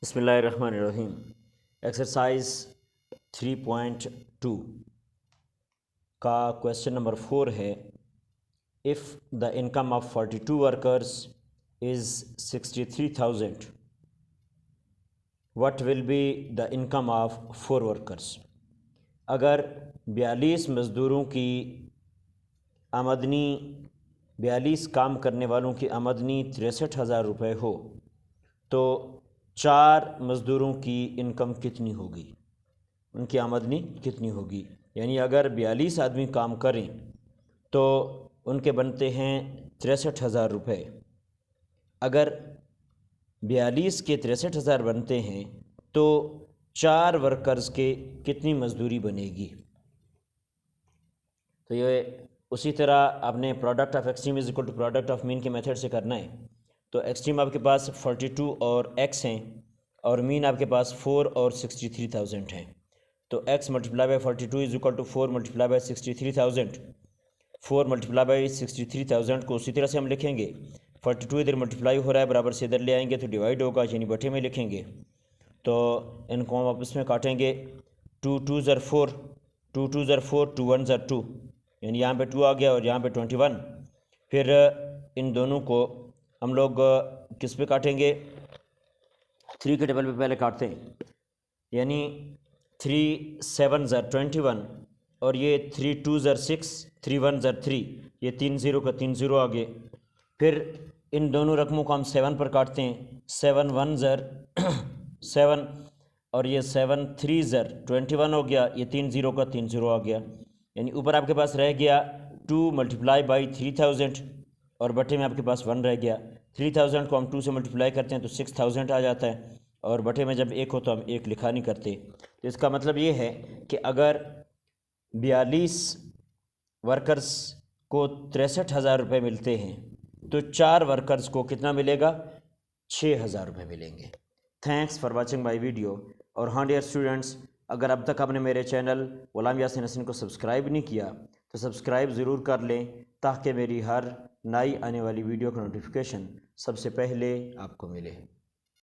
बिस्मिल्लाहिर्रहमानिर्रहीम। एक्सरसाइज 3.2 का question number 4 है। If the income of 42 workers is 63,000, what will be the income of 4 workers. अगर 42 मज़दूरों की आमदनी 42 काम करने वालों की आमदनी 63,000 रुपये हो तो 4 मज़दूरों की इनकम कितनी होगी, उनकी आमदनी कितनी होगी। यानी अगर 42 आदमी काम करें तो उनके बनते हैं 63,000 रुपये। अगर 42 के 63,000 बनते हैं तो 4 वर्कर्स के कितनी मजदूरी बनेगी। तो ये उसी तरह आपने product of extreme is equal to product of mean के मेथड से करना है। तो एक्सट्रीम आपके पास 42 और x हैं और मीन आपके पास 4 और 63,000 हैं। तो x multiply by 42 is equal to 4 multiply by 63,000। 4 multiply by 63,000 को उसी तरह से हम लिखेंगे। 42 इधर मल्टीप्लाई हो रहा है, बराबर से इधर ले आएंगे तो डिवाइड होगा, यानी बटे में लिखेंगे। तो इनको हम आपस में काटेंगे। 2 2 ज़र 4, 2 2 ज़र 4, 2 1 ज़र 2, यानी यहाँ पे 2 आ गया और यहाँ पे 21। फिर इन दोनों को हम लोग किस पे काटेंगे, 3 के टेबल पे पहले काटते हैं। यानी 3 7 ज़र 21 और ये 3 2 ज़र 6, 3 1 ज़र 3, ये 3 0 का 3 0 आ गए। फिर इन दोनों रकमों को हम 7 पर काटते हैं। 7 1 ज़र 7 और ये 7 3 ज़र 21 हो गया, ये 3 0 का 3 0 आ गया। यानी ऊपर आपके पास रह गया 2 मल्टीप्लाई बाई 3000 और बटे में आपके पास 1 रह गया। 3000 को हम 2 से मल्टीप्लाई करते हैं तो 6000 आ जाता है और बटे में जब 1 हो तो हम 1 लिखा नहीं करते। तो इसका मतलब ये है कि अगर 42 वर्कर्स को 63,000 रुपये मिलते हैं तो 4 वर्कर्स को कितना मिलेगा, 6,000 रुपये मिलेंगे। Thanks for watching my video. और हाँ डियर स्टूडेंट्स, अगर अब तक आपने मेरे चैनल गुलाम यासीन हसन को सब्सक्राइब नहीं किया तो सब्सक्राइब ज़रूर कर लें ताकि मेरी हर नई आने वाली वीडियो का नोटिफिकेशन सबसे पहले आपको मिले।